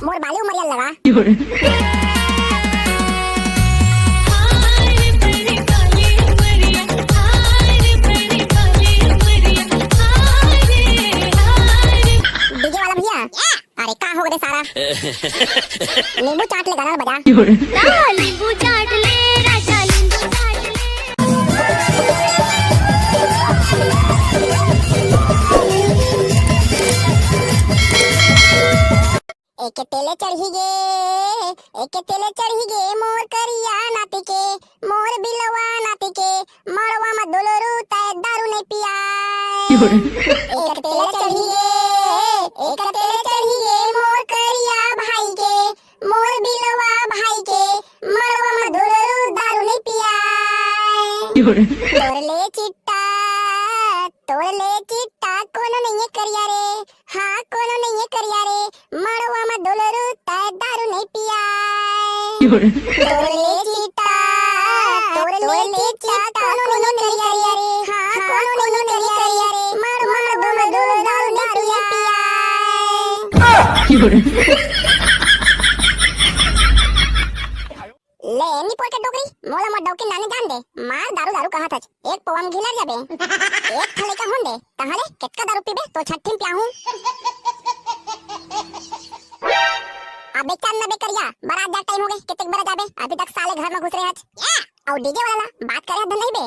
मोर बाली उमरिया लगा। डीजे वाला भैया, अरे का हो गए सारा नींबू चाट ले गाना बजा। नींबू चाट ले राजा, नींबू चाट ले। एक तेले चढ़ी गे, एक तेले चढ़ी गे मोर करिया नाती के, मोर बिलवा नाती के, मड़वा में दुलरू तय दारू नहीं पियाए। एक तेले चढ़ी गे, एक तेले चढ़ी गे मोर करिया भाई के, मोर बिलवा भाई के, मड़वा में दुलरू दारू नहीं पियाए। तोर ले चिट्टा, तोर ले चिट्टा कोनो नहीं है करिया रे, हाँ कोनो नहीं है करिया रे, मड़वा में दुलरू तय दारू नहीं पियाए। तोर ले चिट्टा, तोर ले चिट्टा कोनो नहीं करिया रे, हाँ कोनो नहीं करिया रे, मड़वा में दुलरू दारू नहीं पियाए। ले नी पोटे डोगरी मोला मोर डौकी नानी जान दे, मार दारू दारू कहा था एक पवम घिलर जाबे, एक थले का होंदे तहले केतका दारू पीबे तो छठिन प्याहू। अबे चांद ना बे करिया बारात जा टाइम हो गए, कितक बरा जाबे अभी तक साले घर में घुस रहे हज। और डीजे वाला बात करे धन नहीं बे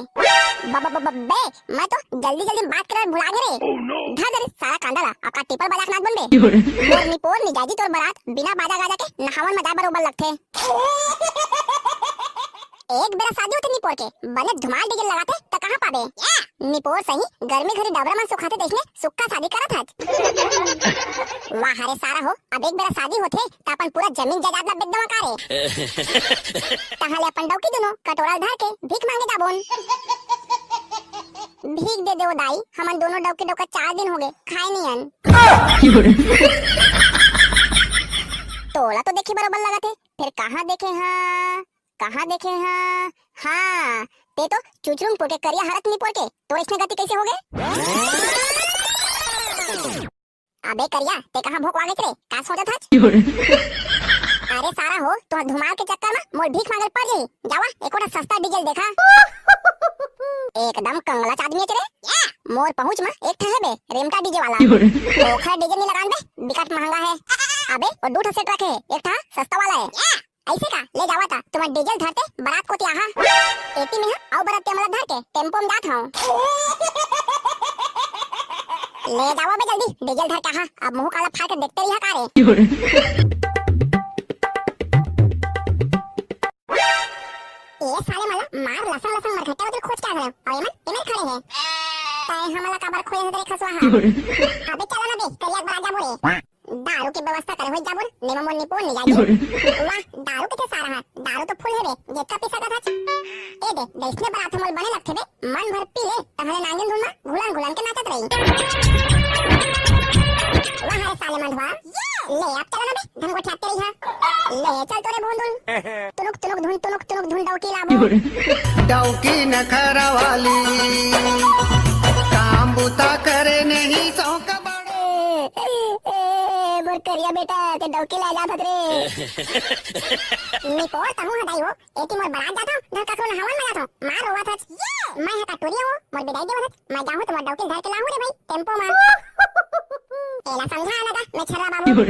बे मैं तो जल्दी जल्दी बात करे भुला गए रे। धर सारा कांडाला आपका टिपर बाजा नाच बन बे मोर नी पोर नी जाजी तोर बारात बिना बाजा गाजा के नहावन में जा बरोबर लगथे। एक बेरा शादी होते निपोर के बने धुमाल डीजे लगाते त कहां पाबे। निपोर सही गर्मी घरी डबरा में सुखाते देखने सुक्का शादी करत हज। वाह रे सारा हो, अब एक बेरा शादी होते त अपन पूरा जमीन जायदाद ला बेदमा कारे तहाले अपन डौकी दोनों कटोरा धर के भीख मांगे जाबोन। भीख दे देओ दाई, हमन दोनों डौकी डोका 4 दिन हो गए खाए नहीं अन। तोला तो देखी बरोबर लगा थे, फिर कहां देखे हां, कहां देखे हां, हाँ ते तो चुचरुम पोटे करिया हरत नहीं पोटे तो इसने गति कैसे हो गए। अबे करिया ते कहां भोंक वागे रे, का सोचत हज। अरे सारा हो तो धुमाल के चक्कर में मोर भीख मांगल पड़ जाई, जावा एकोटा सस्ता डीजल देखा। एकदम कंगला आदमी रे मोर पहुंच में एक ठे है बे रेमटा डीजे वाला, ओखर डीजे नहीं लगान बे बिकट महंगा है। अबे और 2 सेट रखे, एक था सस्ता वाला है ऐसे का ले जावा था तुम डीजल धरते बारात को त्याहा एती में आओ बारात ते हमरा धर के टेम्पो में जात हूं। ले जावा बे जल्दी डीजल धर के, हां अब मुंह काला फाड़ के देखते रहिया कारे। ये साले मला मार लसन लसन मरघट्टा उधर खोज के आ गए और एमन खड़े हैं ताए हमला काबर खोए उधर खसवा। हां अबे चला ना बे करिया बाजा बोले दारू की व्यवस्था करे होई जाबुन नेमा मोन निपोन नहीं जाई। वाह दारू के सारा हाथ दारू तो फुल है बे जेका पी सकत हच। ए दे देसने बारात हमल बने लगथे बे मन भर पी ले तहले नांगन धुन में घुलन घुलन के नाचत रही। वाह रे साले मंडवा ले अब चला ना बे धन को ठाते रही हां ले चल तोरे भोंदुल तुनुक धुन डौकी लाबो डौकी नखरा वाली काम बुता करे नहीं सौका मोर करिया बेटा ते डौकी ले जात रे। निपोर तहु हदाई हो एती मोर बारात जाता धर का कोन हवन में जाता मार होवा था मैं है कटोरिया हो मोर बिदाई देवत मैं जाहू तो मोर डौकी धर के लाहू रे भाई टेम्पो में एला समझा लगा मैं छरा बाबू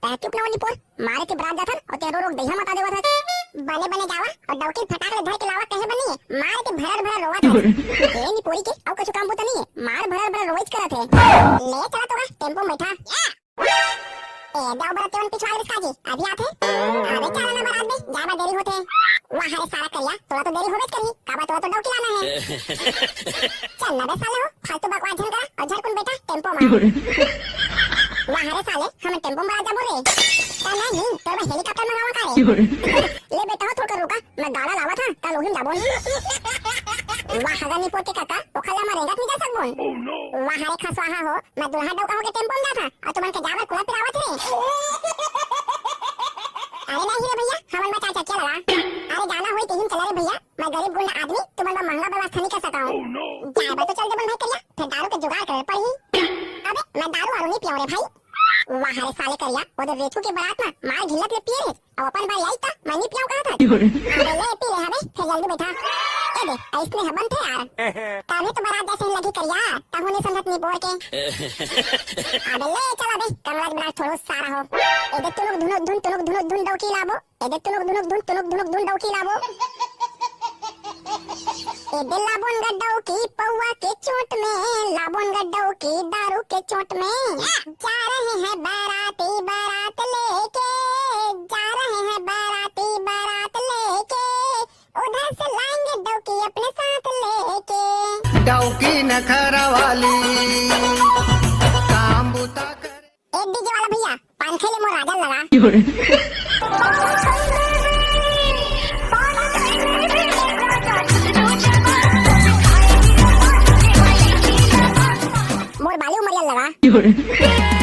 ता चुप ना निपोर मारे के बारात जाता और तेरो रोक दहिया मता देवत बने बने जावा और डौकी फटाक ले धर के लावा कहे बनी मार के भरर भरर रोवा था ए निपोरी के औ कुछ काम बुता नहीं है मार भरर भरर रोइच करत है। ले चला तो टेम्पो में बैठा ए दाव बरात तेवन पिछवाड़ रिस्का जी अभी आथे अबे चला ना बारात बे जाबा देरी होथे। वाह रे सारा करिया तोला तो देरी होबे करी काबा तोला तो डौकी लाना है। चल ना बे साले हो फालतू बकवास झन करा और झरकुन बेटा टेम्पो में। वाह रे साले हम टेम्पो में जा बोले ता नहीं तोर बे हेलीकॉप्टर में आवा कारे ले बेटा हो थोड़ा रुका मैं गाड़ा लावा था ता लोहिन जाबो। वाह हगानी पोते काका ओखला में रेंगत नहीं जा सकबोन। वाह रे खसवाहा हो मैं दुल्हा डौका हो के टेम्पो में जाता और तुमन के जाबर कुला पिरावत रे। अरे नहीं रे भैया हमन में चाचा क्या लगा अरे जाना होई तेहिन चला रे भैया मैं गरीब गुंडा आदमी तुमन में महंगा व्यवस्था नहीं कर सका हूं। जाबे तो चल दे बन भाई करिया फिर दारू के जुगाड़ करे पड़ी। अबे मैं दारू वारू नहीं पियाऊं रे भाई। वाह रे साले करिया वो तो रेचू के बारात में मार घिलत ले पिए रे अब अपन बार आई ता मैं नहीं पियाऊ कहा था अबे ले पी ले हबे फिर जल्दी बैठा ए दे ऐसने हबन थे यार तभी तो बारात जैसे लगी करिया तब होने समझत नहीं बोल के अबे ले चला बे कमराज बारात थोड़ा सारा हो ए दे तुनुक धुन डौकी लाबो ए दे तुनुक धुन डौकी लाबो ए दे लाबोन गड्ढों की पौवा के चोट में लाबोन गड्ढों की दारू के चोट में जा रहे हैं बाराती बारात लेके जा रहे हैं बाराती बारात लेके उधर से लाएंगे डौकी अपने साथ लेके डौकी नखरा वाली काम बुता कर एक डीजे वाला भैया पान खेले मोर राजा लगा मोर बाली उमरिया लगा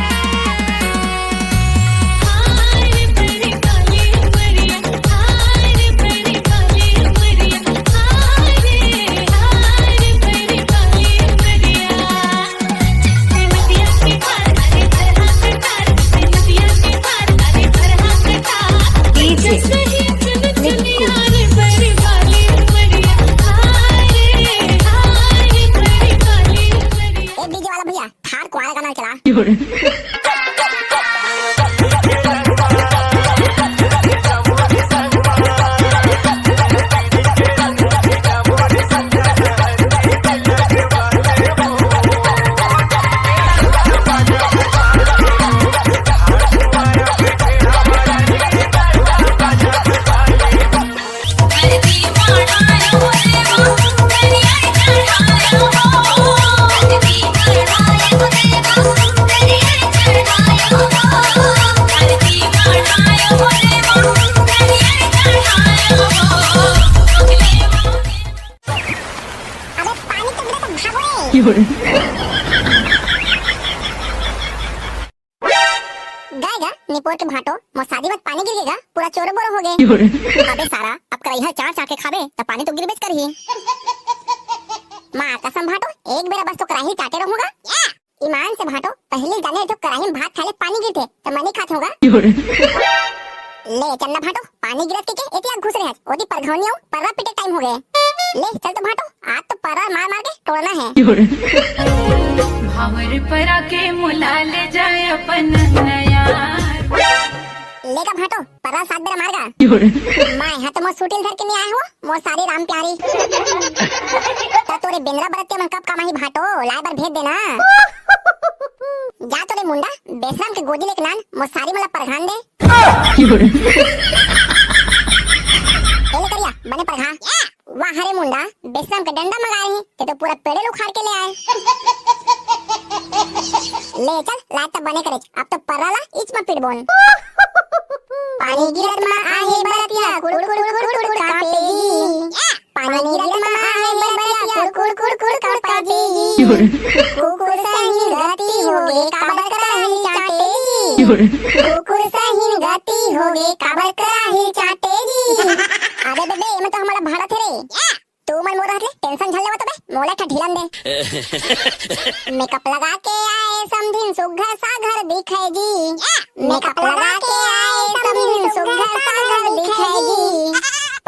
गाएगा निपोर के भाटो मोर शादी मत पानी गिर गएगा पूरा चोरो बोरो हो गए अबे सारा अब करैहा चार चाके खाबे त पानी तो गिरबेच करही मां कसम भाटो एक बेरा बस तो कराही चाटे रहूंगा ईमान से भाटो पहले जाने तो कराही में भात खाले पानी गिरते त मैं नहीं खात होगा ले चन्ना भाटो पानी गिरत के एतिया घुस रहे ओदी परघौनियो परवा पिटे टाइम हो गए ले चल तो भाटो आज तो परवा मार मार के तोड़ना है भावर परा के मुला ले जाए अपन नया लेगा भाटो परवा सात बेरा मारगा मैं यहाँ तो मोर सूटिल धर के नहीं आया हो मोर सारी राम प्यारी तो तोरे बेंद्रा बरतिया मन कब कमाही भाटो लाए बार भेज देना जा तोरे मुंडा बेसराम के गोदी लेके नान मोर सारी मला परघान दे एले करिया बने परघा वाह हरे मुंडा बेसराम के डंडा मंगाए हैं ते तो पूरा पेड़े उखाड़ के ले आए ले चल लात तब बने करे अब तो परला इच में पिटबोन पानी गिरत में आहे बरतिया कुड़ कुड़ कुड़ कुड़ कापेगी पानी गिरत में आहे बरतिया कुड़ कुड़ कुड़ कापेगी कुकुर सही गति होगे काबर कराही चाटेगी कुकुर सही गति होगे काबर कराही चाटेगी अबे बेबे ये में तो हमारा भाड़ा थे रे तू मन मोर रहले टेंशन झल लेवा तो बे मोला का ढिलन दे मेकअप लगा के आए समधिन सुघर सा घर दिखे जी मेकअप लगा के आए समधिन सुघर सा घर दिखे जी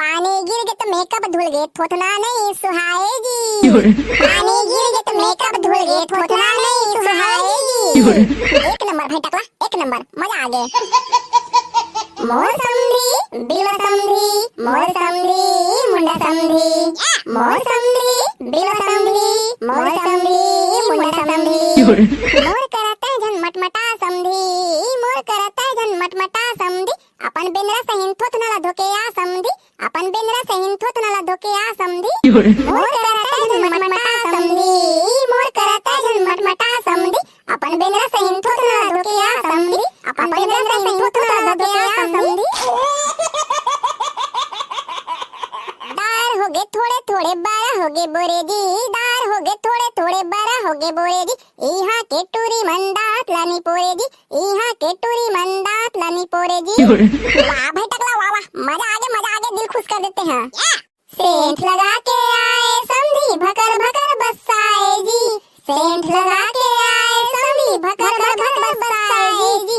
पानी गिर गए तो मेकअप धुल गए थोथना नहीं सुहाएगी पानी गिर गए तो मेकअप धुल गए थोथना नहीं सुहाएगी एक नंबर भाई टकला एक नंबर मजा आ गए मोर समधी बिल समधी मोर समधी मुंडा समधी मोर समधी बिल समधी मोर समधी मुंडा समधी मोर करता जन मटमटा समधी मोर करता जन मटमटा समधी अपन बेनरा सहिन थोथनाला धोके आ समधी अपन बेनरा सहिन थोथनाला धोके आ समधी मोर करता जन मटमटा समधी मोर करता जन मटमटा समधी अपन बेनरा सहिन थोथनाला धोके आ समधी अपन बेनरा सहिन थोथनाला धोके आ समधी दार हो गए थोड़े थोड़े बारा हो गए बोरे जी दार हो गए थोड़े थोड़े बारा हो गए बोरे जी इहा के टूरी मंदात लानी पोरे जी इहा के टूरी मंदात लानी पोरे जी वाह भाई टकला वाह वाह मजा आ गया दिल खुश कर देते हैं सेंट लगा के आए समधी भकर भकर बसाए जी सेंट लगा के आए समधी भकर भकर बसाए जी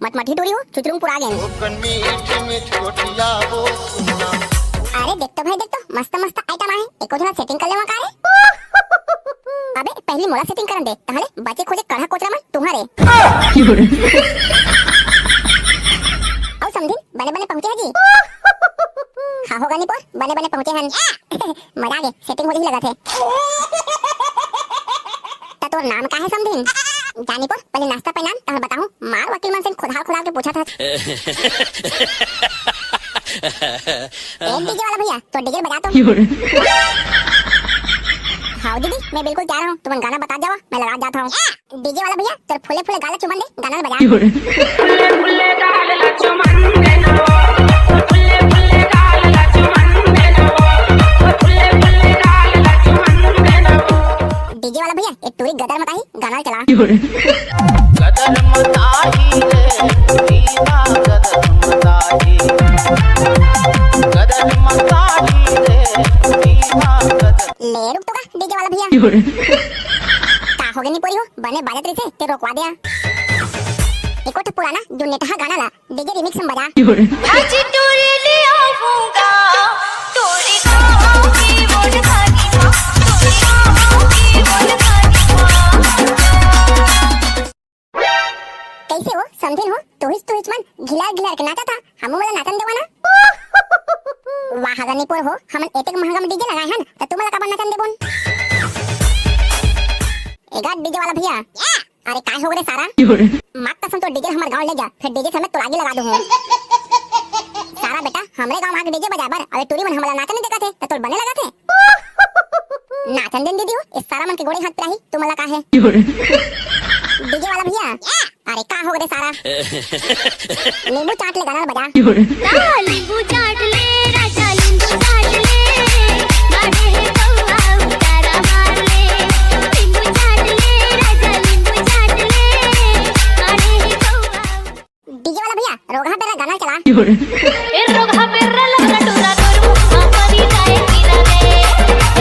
मटमठी टोरी हो चुचरुंग पुरा गेन ओकन मीठ मीठ गोटिया वो सुना अरे देख तो भाई देख तो मस्त मस्त आइटम आहे एको जरा सेटिंग कर लेवा का रे अबे पहली मोला सेटिंग करन दे तहले बचे खोजे कढ़ा कोचरा में तुम्हारे आओ समझी बने बने पहुंचे हैं जी हाँ होगा नहीं पर बने बने पहुंचे हैं मजा आ गया सेटिंग हो रही लगा थे ता तोर नाम का है समझी जानी पर पहले नाश्ता पे नाम तहल बताऊं मार वकील मन से खुदा के पूछा था एक डीजे वाला भैया तो डीजे बजा तो हाँ दीदी मैं बिल्कुल तैयार हूँ तुम गाना बता जाओ मैं लगा जाता हूँ डीजे वाला भैया तेरे फुले फुले गाला चुमन दे गाना बजा डीजे वाला भैया एक टूरी गदर मत आई गाना चला गदर मताही रे दीवा गदर मताही रे दीवा गदर ले रुक तो का डीजे वाला भैया का हो गई नहीं पूरी हो बने बाजत रही थे ते रोकवा दिया एको तो पुराना जो नेटहा गाना ला डीजे रिमिक्स में बजा आज टोरी ले आऊंगा टोरी गाँव की बोल खानी माँ टोरी गाँव की बोल खानी माँ कैसे हो समझे हो तो हिच मन घिलार घिलार के नाचा था हम वाला नाचन देवाना वाह गनीपुर हो हम एतेक महंगा में डीजे लगाए हन त तुम वाला का नाचन देबोन एगा डीजे वाला भैया अरे काय हो रे सारा मात कसम तो डीजे हमार गांव ले जा फिर डीजे समेत तो आगे लगा दो सारा बेटा हमरे गांव आके डीजे बजा बर अरे टूरी मन हमला नाचन नहीं देखा थे त तोर बने लगा थे नाचन दिन दीदी हो इस सारा मन के गोड़े हाथ पे रही तुम वाला का है डीजे वाला भैया अरे का हो रे सारा नींबू चाट ले गाना बजा नींबू चाट ले राजा नींबू चाट ले गाड़े है कौवा उतारा मार ले नींबू चाट ले राजा नींबू चाट ले गाड़े है कौवा डीजे वाला भैया रोगा तेरा गाना चला ए रोगा पेरा लगा टूरा करू आपरी जाए फिरा रे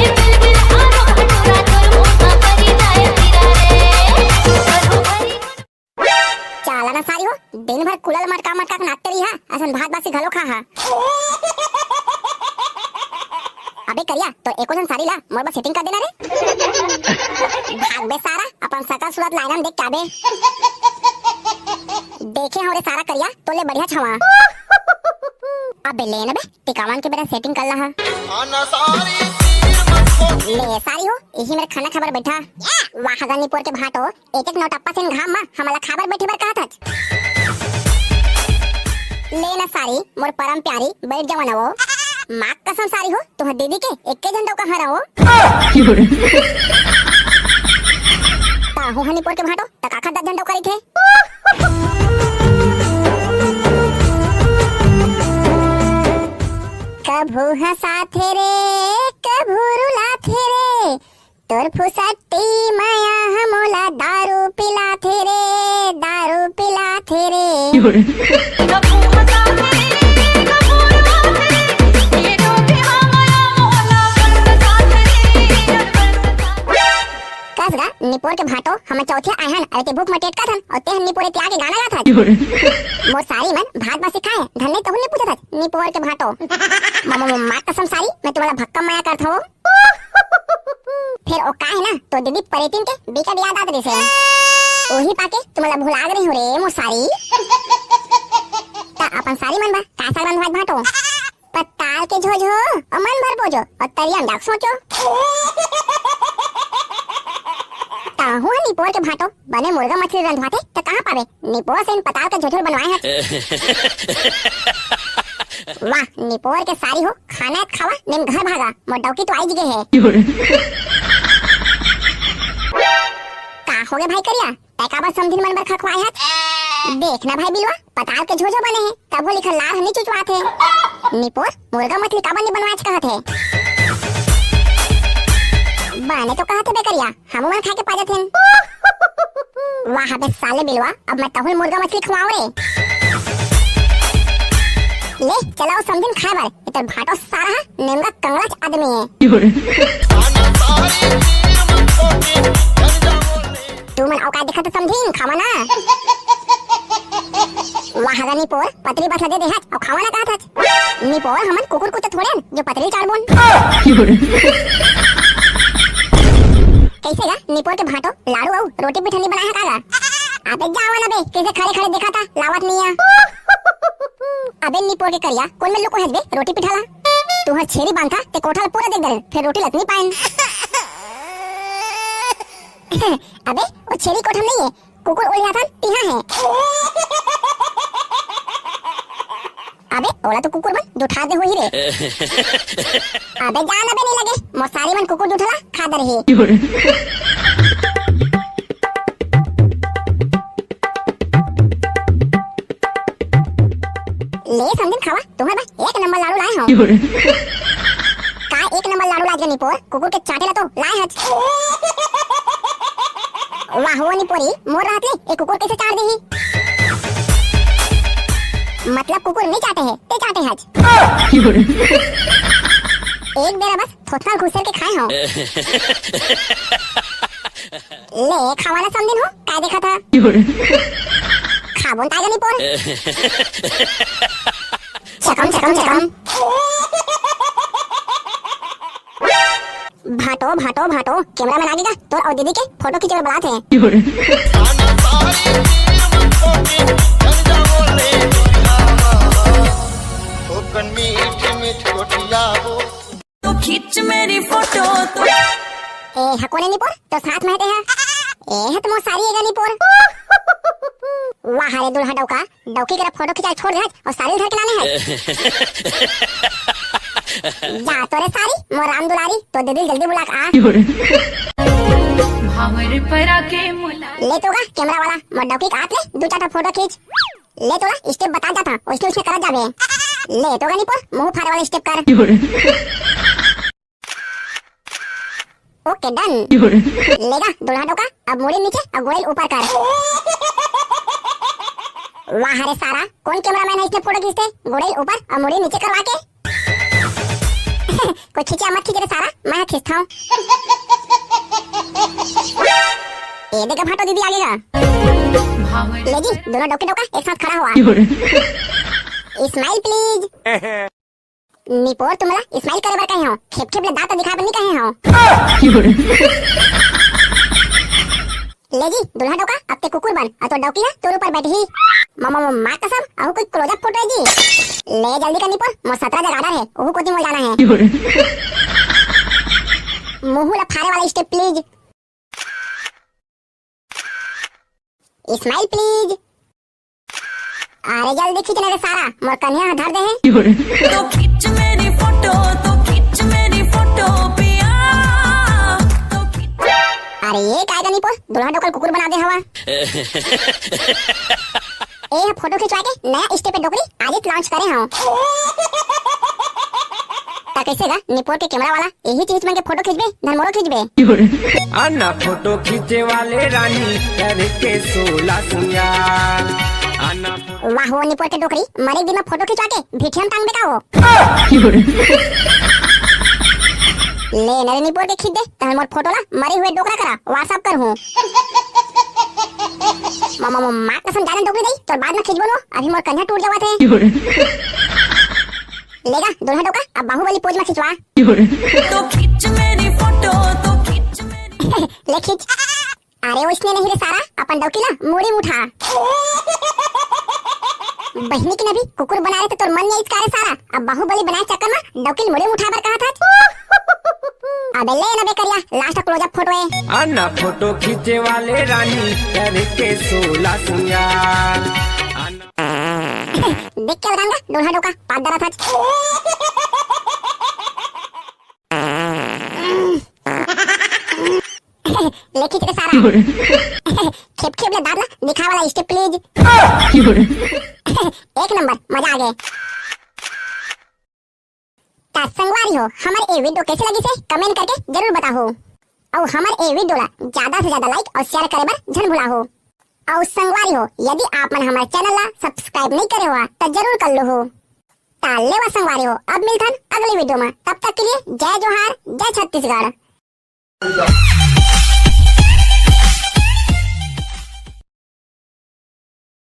ए बिल आ रोगा टूरा करू आपरी जाए फिरा रे करू भरी चाला ना सारी हो दिन भर कुलल मटका नाचते रही है असन भात बासी घलो खा हा अबे करिया तो एको जन सारी ला मोर बस सेटिंग कर देना रे भाग बे सारा अपन सकल सूरत लाइनम देख के आबे देखे हो रे सारा करिया तो ले बढ़िया छवा अबे ले ना बे टिकावन के बेरा सेटिंग कर ला खाना सारी तीर मत खोटी ले सारी हो यही मेरे खाना खबर बैठा वाह गनीपुर के भाटो एक नौटप्पा से घाम मा हमला खबर बैठे बर कहा था ले ना सारी मोर परम प्यारी बैठ जावा ना वो माँ कसम सारी हो तुह दीदी के एक झंडो का हरा हो ताहू हनीपुर के भाटो तकाखा 10 झंडो करी थे कभू हंसा थे रे कभू रुला थे रे तोर फुसट्टी माया हमोला दारू पिला थे रे कबू मचा रे कबू रे ये रोके हमारा मोहल्ला बंद साथ रे कसगा निपोर के भाटो हम चौथे आयहन अरे ते भूख मटेट का थन और ते निपोरे त्यागे गाना गा था मोर सारी मन भात बासी खाए धन्ने तो ने पूछा था निपोर के भाटो मम्मा मां कसम सारी मैं तुम्हारा भक्कम माया करता हूं फिर ओ का है ना तो दीदी परेतिन के बीका याद आत रे से ओही पाके तुम्हारा भुला गई हो रे मो सारी ता अपन सारी मन बा का सारी मन भात भाटो पत्ताल के झोझो और मन भर बोझो और तरियम डाक सोचो ताहू निपोर के भाटो बने मुर्गा मछली रंधवाते तो कहाँ पावे निपोर से इन पताल के झोझोर बनवाए हैं वाह निपोर के सारी हो खाना खावा निम घर भागा मोर डौकी तो आई जगह है का हो गए भाई करिया तैका बस समझिन मन बर खखवाए है देखना भाई बिलवा पताल के झोझो बने हैं तब वो लिखल लार हनी चुचवाते निपोर मुर्गा मछली का बने बनवाए कहत है बने तो कहते बे करिया हम मन खा के पाजा थे वाह बे साले बिलवा अब मैं तहुल मुर्गा मछली खवाओ रे ले चलाओ समझिन खाए बर इतर भाटो सारा नेमगा कंगलाच आदमी है खाना सारी तीर मत खोटी जन जा बोले तू मन औकात दिखा तो समझिन खावा ना वाहगा निपोर पतली बसला दे देहात और खावा ना कहा था निपोर हमन कुकुर कुत्ते थोड़े हैं, जो पतली चारबोन कैसे गा निपोर के भाटो लाड़ू और रोटी पिठनी बनाया कागा अबे जावा ना बे कैसे खड़े खड़े देखा था लावत नहीं है अबे निपोर के करिया कौन में लोग को हजबे रोटी पिठाला तू हर छेरी बांधा ते कोठा पूरा देख दे फिर रोटी लतनी पाइन अबे वो छेरी कोठा नहीं है कुकुर ओलिया था तिहा है अबे ओला तो कुकुर बन दुठा दे होई रे अबे जान अबे नहीं लगे मोसारी मन कुकुर दुठला खा दे रही ले समझन खावा तुम्हारे बा एक नंबर लाड़ू लाए हो का एक नंबर लाड़ू लाए निपोर कुकुर के चाटेला तो लाए हज वाह वो निपोरी मोर रात ले एक कुकुर कैसे चाट देही मतलब कुकुर नहीं चाटे है ते चाटे हज एक बेरा बस थोथल घुसर के खाए हो ले खावाना समझन हो काय देखा था खाबोन तागा निपोर चकम चकम चकम भाटो भाटो भाटो कैमरा में लागेगा तो और दीदी के फोटो खींचे हुए बुलाते हैं खाना सारी तीर मखो की जल जाओ ले ओकन मीठ मीठ रोटिया हो तो खींच मेरी फोटो तो ए हकोने निपोर तो साथ में हैं ए है तुम सारी एगा निपोर वाह रे दुल्हा डौका डौकी के फोटो खिंचा छोड़ दे और सारी धर के लाने हैं जा तोरे सारी मोर राम दुलारी तो दीदी जल्दी बुला के आ भावर परा के मुला ले तो का कैमरा वाला मोर डौकी के हाथ ले दो चार फोटो खींच ले तो का स्टेप बता जाता उसके उसके कर जाबे ले तो का निपोर मुंह फाड़े वाला स्टेप कर ओके डन लेगा दुल्हा डौका अब मोड़ी नीचे और गोरेल ऊपर कर वाह रे सारा कौन कैमरामैन है इसने फोटो खींचते गोरेल ऊपर और मोड़ी नीचे करवा के कोई खींचा मत खींच रे सारा मैं खींचता हूँ ये देखा भाटो दीदी आगेगा भावर ले जी दोनों डोके डोका एक साथ खड़ा हुआ स्माइल प्लीज निपोर तुम्हारा स्माइल करे बर कहे हो खेप खेप ले दांत दिखा बनी कहे हो ले जी दुल्हा डोका अब ते कुकुर बन और तो डोकी है तोर ऊपर बैठी मामा मां कसम आहू कोई क्लोजअप फोटो है जी ले जल्दी कर निपोर मो 17 जगह है ओहू कोती मो जाना है मुंह ला फाड़े वाला स्टेप प्लीज स्माइल प्लीज अरे जल्दी खींचने रे सारा मोर कन्या धर दे है तो खींच मेरी फोटो पिया तो खींच अरे ये काय का निपोर दुल्हा डोकर कुकुर बना दे हवा ए फोटो खिंचवा के नया स्टेप पे डोकरी आज ही लॉन्च करे हूं ता कैसे गा निपोर के कैमरा वाला यही चीज में के फोटो खींचबे धनमोरो खींचबे अन्ना फोटो खींचे वाले रानी करके 16 सिंगार अन्ना वाह वो निपोर के डोकरी मरे दिन में फोटो खिंचवा के भिठियम टांग बेका हो ले नरे निपोर के खींच दे धनमोर फोटो ला मरे हुए डोकरा करा व्हाट्सएप कर हूं मामा मां कसम जाने डोकरी दई तो बाद में खींच बोलो अभी मोर कन्या टूट जावा थे लेगा दुल्हा डोका अब बाहुबली पोज में खिंचवा तो खींच मेरी फोटो ले खींच अरे उसने नहीं रे सारा अपन डोकी ला मुड़ी उठा बहनी की नबी कुकुर बना रहे थे तो मन नहीं इसका रे सारा अब बाहुबली बनाए चक्कर में डोकी मुड़ी उठा बर कहा था अबे ले नबे करिया लास्ट क्लोजअप फोटो है अन्ना फोटो खींचे वाले रानी करके 16 सिंगार देख के बताऊंगा दुल्हा डोका पाद दरा था ले खींच रे सारा खेप खेप ले दाद ला दिखा वाला स्टेप प्लीज एक नंबर मजा आ गए ता संगवारी हो हमारे ये वीडियो कैसे लगी से कमेंट करके जरूर बताओ और हमारे ये वीडियो ला ज्यादा से ज्यादा लाइक और शेयर करे बर जन भुला हो और संगवारी हो यदि आप मन हमारे चैनल ला सब्सक्राइब नहीं करे हुआ तो जरूर कर लो हो ताले व संगवारी हो अब मिलथन अगली वीडियो में तब तक के लिए जय जोहार जय छत्तीसगढ़